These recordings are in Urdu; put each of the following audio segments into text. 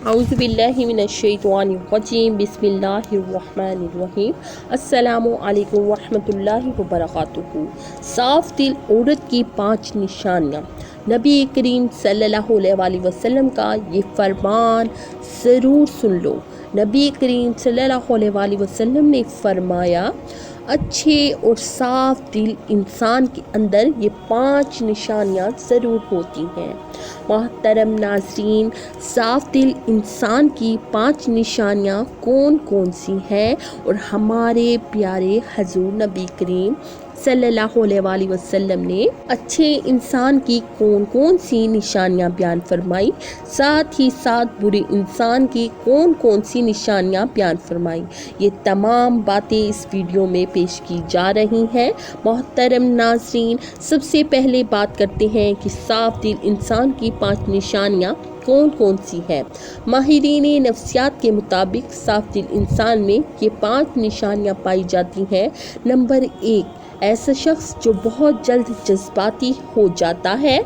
اعوذ باللہ من الشیطان الرجیم بسم اللہ الرحمن الرحیم السلام علیکم ورحمۃ اللہ وبرکاتہ۔ صاف دل عورت کی 5 نشانیاں۔ نبی کریم صلی اللہ علیہ وسلم کا یہ فرمان ضرور سن لو۔ نبی کریم صلی اللہ علیہ وسلم نے فرمایا، اچھے اور صاف دل انسان کے اندر یہ 5 نشانیاں ضرور ہوتی ہیں۔ محترم ناظرین، صاف دل انسان کی 5 نشانیاں کون کون سی ہیں اور ہمارے پیارے حضور نبی کریم صلی اللہ علیہ وسلم نے اچھے انسان کی کون کون سی نشانیاں بیان فرمائی، ساتھ ہی ساتھ برے انسان کی کون کون سی نشانیاں بیان فرمائی، یہ تمام باتیں اس ویڈیو میں پیش کی جا رہی ہیں۔ محترم ناظرین، سب سے پہلے بات کرتے ہیں کہ صاف دل انسان کی 5 نشانیاں کون کون سی ہیں۔ ماہرین نفسیات کے مطابق صاف دل انسان میں یہ 5 نشانیاں پائی جاتی ہیں۔ نمبر 1، ایسا شخص جو بہت جلد جذباتی ہو جاتا ہے،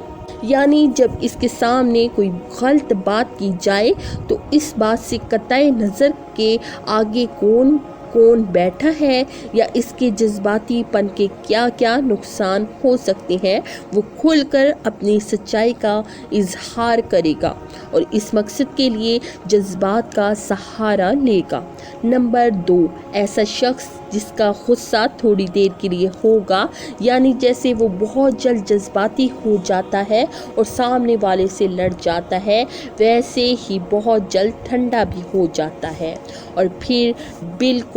یعنی جب اس کے سامنے کوئی غلط بات کی جائے تو اس بات سے قطع نظر کے آگے کون بیٹھا ہے یا اس کے جذباتی پن کے کیا کیا نقصان ہو سکتے ہیں، وہ کھل کر اپنی سچائی کا اظہار کرے گا اور اس مقصد کے لیے جذبات کا سہارا لے گا۔ نمبر 2، ایسا شخص جس کا غصہ تھوڑی دیر کے لیے ہوگا، یعنی جیسے وہ بہت جلد جذباتی ہو جاتا ہے اور سامنے والے سے لڑ جاتا ہے، ویسے ہی بہت جلد ٹھنڈا بھی ہو جاتا ہے اور پھر بالکل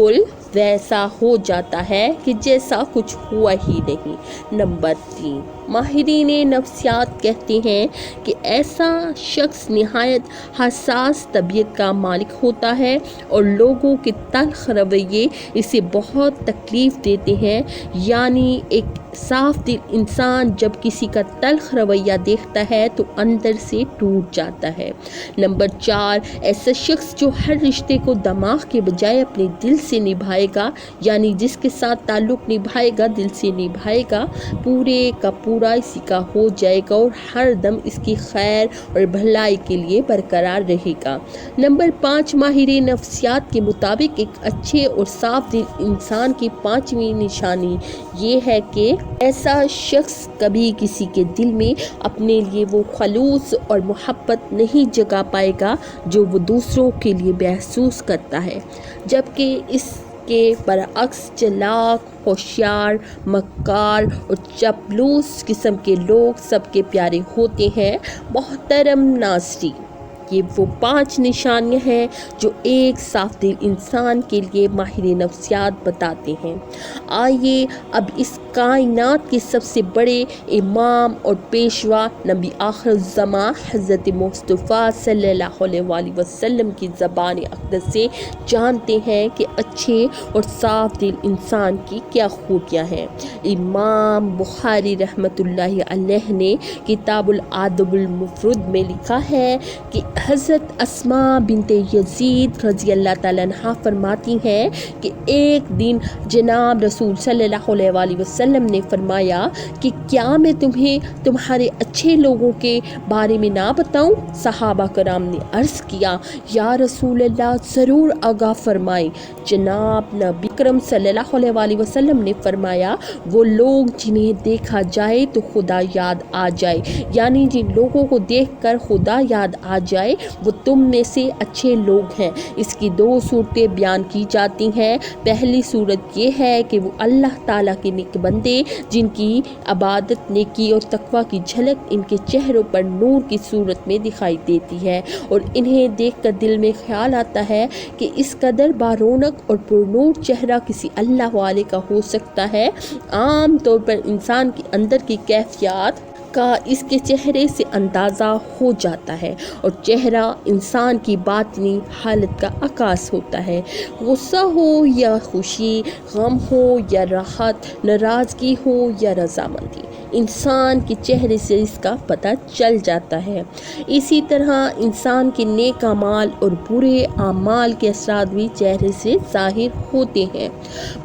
ویسا ہو جاتا ہے کہ جیسا کچھ ہوا ہی نہیں۔ نمبر 3، ماہرین نفسیات کہتے ہیں کہ ایسا شخص نہایت حساس طبیعت کا مالک ہوتا ہے اور لوگوں کے تلخ رویے اسے بہت تکلیف دیتے ہیں، یعنی ایک صاف دل انسان جب کسی کا تلخ رویہ دیکھتا ہے تو اندر سے ٹوٹ جاتا ہے۔ نمبر 4، ایسا شخص جو ہر رشتے کو دماغ کے بجائے اپنے دل سے نبھائے گا، یعنی جس کے ساتھ تعلق نبھائے گا دل سے نبھائے گا، پورے کا پورا اسی کا ہو جائے گا اور ہر دم اس کی خیر اور بھلائی کے لیے برقرار رہے گا۔ نمبر 5، ماہر نفسیات کے مطابق ایک اچھے اور صاف دل انسان کی 5ویں نشانی یہ ہے کہ ایسا شخص کبھی کسی کے دل میں اپنے لیے وہ خلوص اور محبت نہیں جگا پائے گا جو وہ دوسروں کے لیے محسوس کرتا ہے، جبکہ اس کے برعکس چلاک، ہوشیار، مکار اور چپلوس قسم کے لوگ سب کے پیارے ہوتے ہیں۔ محترم ناظرین، یہ وہ 5 نشانیاں ہیں جو ایک صاف دل انسان کے لیے ماہر نفسیات بتاتے ہیں۔ آئیے اب اس کائنات کے سب سے بڑے امام اور پیشوا نبی آخر الزماں حضرت مصطفیٰ صلی اللہ علیہ وسلم کی زبان اقدس سے جانتے ہیں کہ اچھے اور صاف دل انسان کی کیا خوبیاں ہیں۔ امام بخاری رحمۃ اللہ علیہ نے کتاب الادب المفرد میں لکھا ہے کہ حضرت اسماء بنت یزید رضی اللہ تعالیٰ عنہا فرماتی ہیں کہ ایک دن جناب رسول صلی اللہ علیہ وسلم نے فرمایا کہ کیا میں تمہیں تمہارے اچھے لوگوں کے بارے میں نہ بتاؤں؟ صحابہ کرام نے عرض کیا، یا رسول اللہ ضرور آگاہ فرمائیں۔ جناب نبی اکرم صلی اللہ علیہ وسلم نے فرمایا، وہ لوگ جنہیں دیکھا جائے تو خدا یاد آ جائے، یعنی جن لوگوں کو دیکھ کر خدا یاد آ جائے وہ تم میں سے اچھے لوگ ہیں۔ اس کی 2 صورتیں بیان کی جاتی ہیں۔ پہلی صورت یہ ہے کہ وہ اللہ تعالیٰ کے نیک بندے جن کی عبادت، نیکی اور تقوی کی جھلک ان کے چہروں پر نور کی صورت میں دکھائی دیتی ہے اور انہیں دیکھ کر دل میں خیال آتا ہے کہ اس قدر بارونق اور پرنور چہرہ کسی اللہ والے کا ہو سکتا ہے۔ عام طور پر انسان کے اندر کی کیفیات کا اس کے چہرے سے اندازہ ہو جاتا ہے اور چہرہ انسان کی باطنی حالت کا عکاس ہوتا ہے۔ غصہ ہو یا خوشی، غم ہو یا راحت، ناراضگی ہو یا رضامندی، انسان کے چہرے سے اس کا پتہ چل جاتا ہے۔ اسی طرح انسان کے نیک اعمال اور برے اعمال کے اثرات بھی چہرے سے ظاہر ہوتے ہیں۔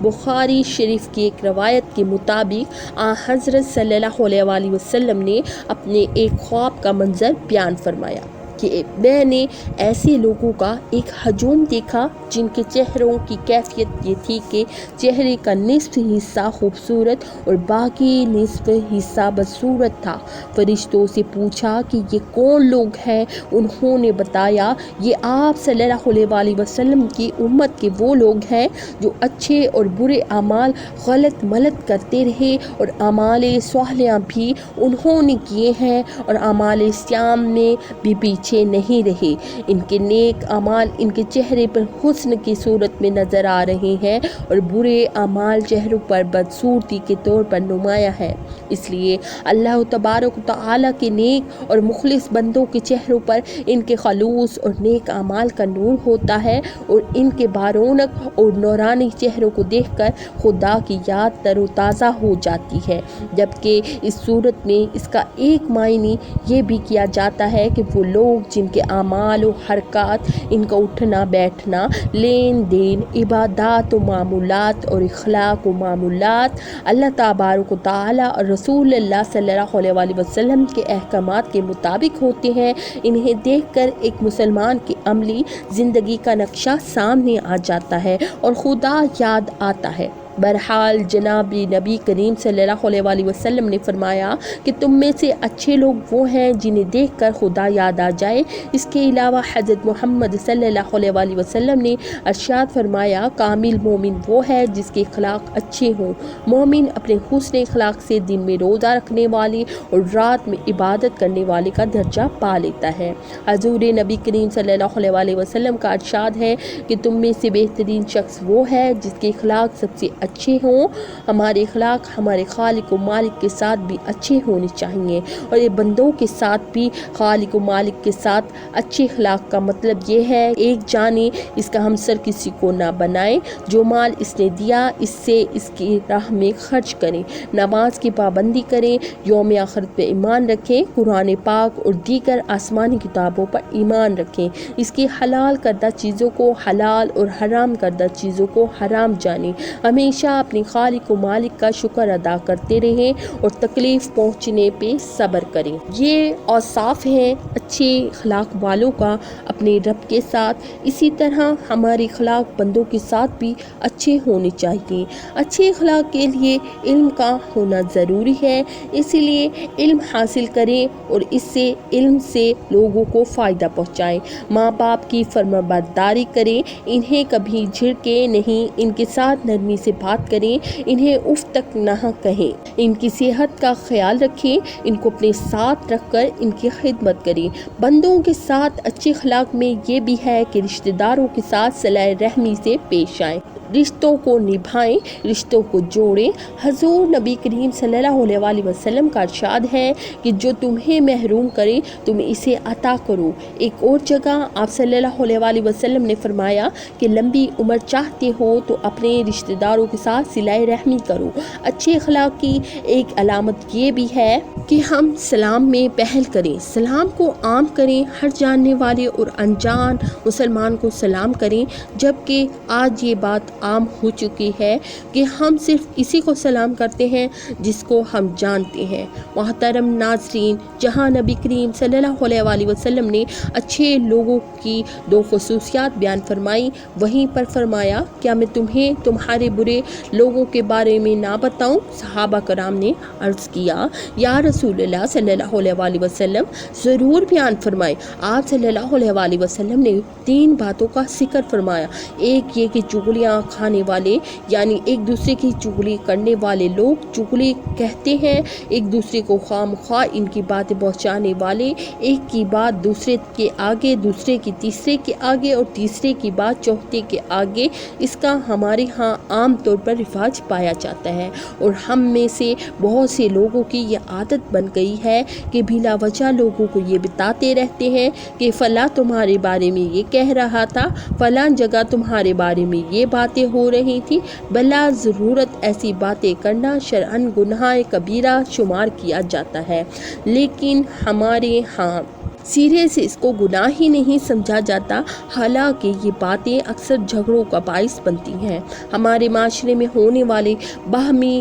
بخاری شریف کی ایک روایت کے مطابق حضرت صلی اللہ علیہ وسلم نے اپنے ایک خواب کا منظر بیان فرمایا۔ کہ میں نے ایسے لوگوں کا ایک ہجوم دیکھا جن کے چہروں کی کیفیت یہ تھی کہ چہرے کا نصف حصہ خوبصورت اور باقی نصف حصہ بدصورت تھا۔ فرشتوں سے پوچھا کہ یہ کون لوگ ہیں؟ انہوں نے بتایا یہ آپ صلی اللہ علیہ وسلم کی امت کے وہ لوگ ہیں جو اچھے اور برے اعمال غلط ملت کرتے رہے اور اعمال صالحہ بھی انہوں نے کیے ہیں اور اعمال سیام میں بھی پیچھے نہیں رہے۔ ان کے نیک اعمال ان کے چہرے پر حسن کی صورت میں نظر آ رہے ہیں اور برے اعمال چہروں پر بدصورتی کے طور پر نمایاں ہے۔ اس لیے اللہ تبارک و تعالیٰ کے نیک اور مخلص بندوں کے چہروں پر ان کے خلوص اور نیک اعمال کا نور ہوتا ہے اور ان کے بارونق اور نورانی چہروں کو دیکھ کر خدا کی یاد تر و تازہ ہو جاتی ہے۔ جبکہ اس صورت میں اس کا ایک معنی یہ بھی کیا جاتا ہے کہ وہ لوگ جن کے اعمال و حرکات، ان کا اٹھنا بیٹھنا، لین دین، عبادات و معمولات اور اخلاق و معمولات اللہ تبارک و تعالیٰ اور رسول اللہ صلی اللہ علیہ وسلم کے احکامات کے مطابق ہوتے ہیں، انہیں دیکھ کر ایک مسلمان کی عملی زندگی کا نقشہ سامنے آ جاتا ہے اور خدا یاد آتا ہے۔ بہرحال جناب نبی کریم صلی اللہ علیہ وسلم نے فرمایا کہ تم میں سے اچھے لوگ وہ ہیں جنہیں دیکھ کر خدا یاد آ جائے۔ اس کے علاوہ حضرت محمد صلی اللہ علیہ وسلم نے ارشاد فرمایا کامل مومن وہ ہے جس کے اخلاق اچھے ہوں۔ مومن اپنے حسن اخلاق سے دن میں روزہ رکھنے والے اور رات میں عبادت کرنے والے کا درجہ پا لیتا ہے۔ حضور نبی کریم صلی اللہ علیہ وسلم کا ارشاد ہے کہ تم میں سے بہترین شخص وہ ہے جس کے اخلاق سب سے اچھے ہوں۔ ہمارے اخلاق ہمارے خالق و مالک کے ساتھ بھی اچھے ہونے چاہیے اور یہ بندوں کے ساتھ بھی خالق و مالک کے ساتھ اچھے اخلاق کا مطلب یہ ہے ایک جانے اس کا ہمسر کسی کو نہ بنائے، جو مال اس نے دیا اس سے اس کی راہ میں خرچ کریں، نماز کی پابندی کریں، یوم آخرت پہ ایمان رکھیں، قرآن پاک اور دیگر آسمانی کتابوں پر ایمان رکھیں، اس کی حلال کردہ چیزوں کو حلال اور حرام کردہ چیزوں کو حرام جانیں، ہمیشہ اپنے خالق و مالک کا شکر ادا کرتے رہیں اور تکلیف پہنچنے پہ صبر کریں۔ یہ اوصاف ہیں اچھے اخلاق والوں کا اپنے رب کے ساتھ۔ اسی طرح ہمارے اخلاق بندوں کے ساتھ بھی اچھے ہونے چاہیے۔ اچھے اخلاق کے لیے علم کا ہونا ضروری ہے، اسی لیے علم حاصل کریں اور اس سے علم سے لوگوں کو فائدہ پہنچائیں۔ ماں باپ کی فرمانبرداری کریں، انہیں کبھی جھڑکیں نہیں، ان کے ساتھ نرمی سے بات کریں، انہیں اف تک نہ کہیں، ان کی صحت کا خیال رکھیں، ان کو اپنے ساتھ رکھ کر ان کی خدمت کریں۔ بندوں کے ساتھ اچھے اخلاق میں یہ بھی ہے کہ رشتہ داروں کے ساتھ صلہ رحمی سے پیش آئیں، رشتوں کو نبھائیں، رشتوں کو جوڑیں۔ حضور نبی کریم صلی اللہ علیہ وسلم کا ارشاد ہے کہ جو تمہیں محروم کرے تم اسے عطا کرو۔ ایک اور جگہ آپ صلی اللہ علیہ وسلم نے فرمایا کہ لمبی عمر چاہتے ہو تو اپنے رشتہ داروں کے ساتھ صلہ رحمی کرو۔ اچھے اخلاق کی ایک علامت یہ بھی ہے کہ ہم سلام میں پہل کریں، سلام کو عام کریں، ہر جاننے والے اور انجان مسلمان کو سلام کریں، جبکہ آج یہ بات عام ہو چکی ہے کہ ہم صرف اسی کو سلام کرتے ہیں جس کو ہم جانتے ہیں۔ محترم ناظرین، جہاں نبی کریم صلی اللہ علیہ وسلم نے اچھے لوگوں کی دو خصوصیات بیان فرمائی، وہیں پر فرمایا کیا میں تمہیں تمہارے برے لوگوں کے بارے میں نہ بتاؤں؟ صحابہ کرام نے عرض کیا یا رسول اللہ صلی اللہ علیہ وسلم ضرور بیان فرمائے۔ آپ صلی اللہ علیہ وسلم نے 3 باتوں کا ذکر فرمایا۔ ایک یہ کہ چغلیاں کھانے والے یعنی ایک دوسرے کی چغلی کرنے والے لوگ چغلی کہتے ہیں، ایک دوسرے کو خواہ مخواہ ان کی باتیں پہنچانے والے، ایک کی بات دوسرے کے آگے، دوسرے کی تیسرے کے آگے اور تیسرے کی بات چوتھے کے آگے، اس کا ہمارے ہاں عام طور پر رواج پایا جاتا ہے اور ہم میں سے بہت سے لوگوں کی یہ عادت بن گئی ہے کہ بلا وجہ لوگوں کو یہ بتاتے رہتے ہیں کہ فلاں تمہارے بارے میں یہ کہہ رہا تھا، فلاں جگہ تمہارے بارے میں یہ باتیں ہو رہی تھی۔ بلا ضرورت ایسی باتیں کرنا شرعاً گناہ کبیرہ شمار کیا جاتا ہے، لیکن ہمارے ہاں سرے سے اس کو گناہ ہی نہیں سمجھا جاتا، حالانکہ یہ باتیں اکثر جھگڑوں کا باعث بنتی ہیں۔ ہمارے معاشرے میں ہونے والے باہمی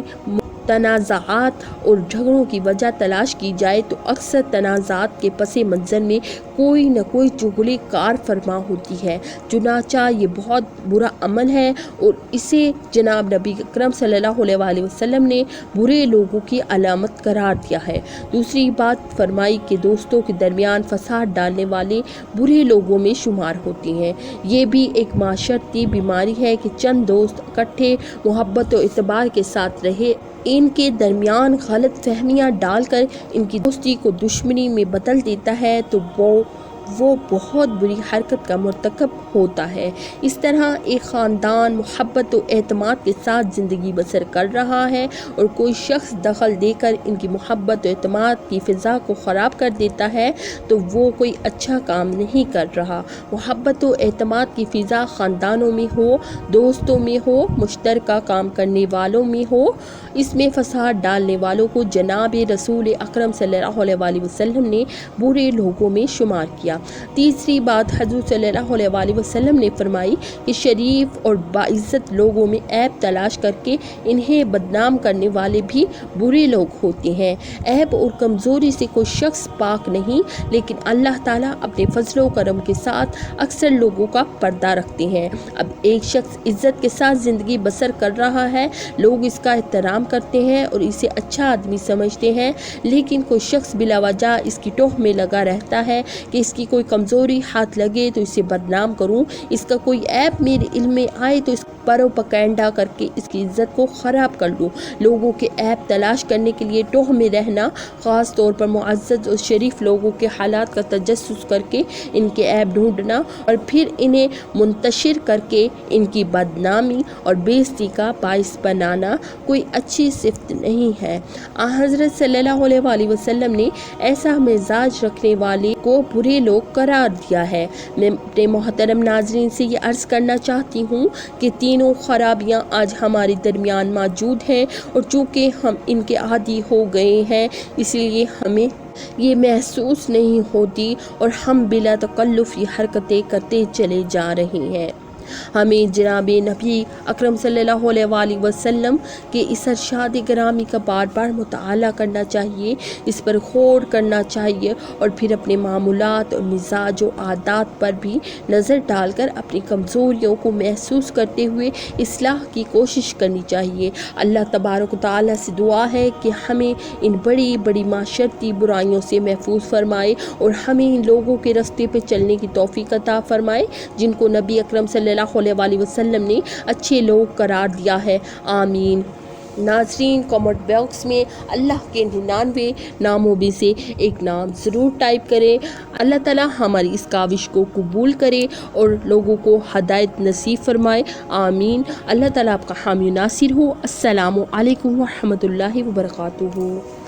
تنازعات اور جھگڑوں کی وجہ تلاش کی جائے تو اکثر تنازعات کے پس منظر میں کوئی نہ کوئی چغلی کار فرما ہوتی ہے، چنانچہ یہ بہت برا عمل ہے اور اسے جناب نبی اکرم صلی اللہ علیہ وسلم نے برے لوگوں کی علامت قرار دیا ہے۔ دوسری بات فرمائی کہ دوستوں کے درمیان فساد ڈالنے والے برے لوگوں میں شمار ہوتے ہیں۔ یہ بھی ایک معاشرتی بیماری ہے کہ چند دوست اکٹھے محبت و اعتبار کے ساتھ رہے، ان کے درمیان غلط فہمیاں ڈال کر ان کی دوستی کو دشمنی میں بدل دیتا ہے تو وہ بہت بری حرکت کا مرتکب ہوتا ہے۔ اس طرح ایک خاندان محبت و اعتماد کے ساتھ زندگی بسر کر رہا ہے اور کوئی شخص دخل دے کر ان کی محبت و اعتماد کی فضا کو خراب کر دیتا ہے تو وہ کوئی اچھا کام نہیں کر رہا۔ محبت و اعتماد کی فضا خاندانوں میں ہو، دوستوں میں ہو، مشترکہ کام کرنے والوں میں ہو، اس میں فساد ڈالنے والوں کو جناب رسول اکرم صلی اللہ علیہ وسلم نے برے لوگوں میں شمار کیا۔ تیسری بات حضور صلی اللہ علیہ وسلم نے فرمائی کہ شریف اور باعزت لوگوں میں عیب تلاش کر کے انہیں بدنام کرنے والے بھی برے لوگ ہوتے ہیں۔ عیب اور کمزوری سے کوئی شخص پاک نہیں، لیکن اللہ تعالیٰ اپنے فضل و کرم کے ساتھ اکثر لوگوں کا پردہ رکھتے ہیں۔ اب ایک شخص عزت کے ساتھ زندگی بسر کر رہا ہے، لوگ اس کا احترام کرتے ہیں اور اسے اچھا آدمی سمجھتے ہیں، لیکن کوئی شخص بلا وجہ اس کی ٹوہ میں لگا رہتا ہے کہ اس کی کوئی کمزوری ہاتھ لگے تو اسے بدنام کروں، اس کا کوئی عیب میرے علم میں آئے تو اس پرو پکینڈا کر کے اس کی عزت کو خراب کر لوں۔ لوگوں کے عیب تلاش کرنے کے لیے ٹوہ میں رہنا، خاص طور پر معزز اور شریف لوگوں کے حالات کا تجسس کر کے ان کے عیب ڈھونڈنا اور پھر انہیں منتشر کر کے ان کی بدنامی اور بے عزتی کا باعث بنانا کوئی اچھی صفت نہیں ہے۔ حضرت صلی اللہ علیہ وسلم نے ایسا مزاج رکھنے والے کو برے لوگ قرار دیا ہے۔ میں اپنے محترم ناظرین سے یہ عرض کرنا چاہتی ہوں کہ تینوں خرابیاں آج ہمارے درمیان موجود ہیں اور چونکہ ہم ان کے عادی ہو گئے ہیں اس لیے ہمیں یہ محسوس نہیں ہوتی اور ہم بلا تکلف یہ حرکتیں کرتے چلے جا رہے ہیں۔ ہمیں جناب نبی اکرم صلی اللہ علیہ وسلم کے اس ارشاد گرامی کا بار بار مطالعہ کرنا چاہیے، اس پر غور کرنا چاہیے اور پھر اپنے معمولات اور مزاج و عادات پر بھی نظر ڈال کر اپنی کمزوریوں کو محسوس کرتے ہوئے اصلاح کی کوشش کرنی چاہیے۔ اللہ تبارک و تعالیٰ سے دعا ہے کہ ہمیں ان بڑی بڑی معاشرتی برائیوں سے محفوظ فرمائے اور ہمیں ان لوگوں کے راستے پہ چلنے کی توفیق عطا فرمائے جن کو نبی اکرم صلی اللہ علیہ وسلم نے اچھے لوگ قرار دیا ہے، آمین۔ ناظرین، کامنٹ باکس میں اللہ کے 99 ناموں میں سے ایک نام ضرور ٹائپ کریں۔ اللہ تعالیٰ ہماری اس کاوش کو قبول کرے اور لوگوں کو ہدایت نصیب فرمائے، آمین۔ اللہ تعالیٰ آپ کا حامی و ناصر ہو۔ السلام علیکم ورحمۃ اللہ وبرکاتہ۔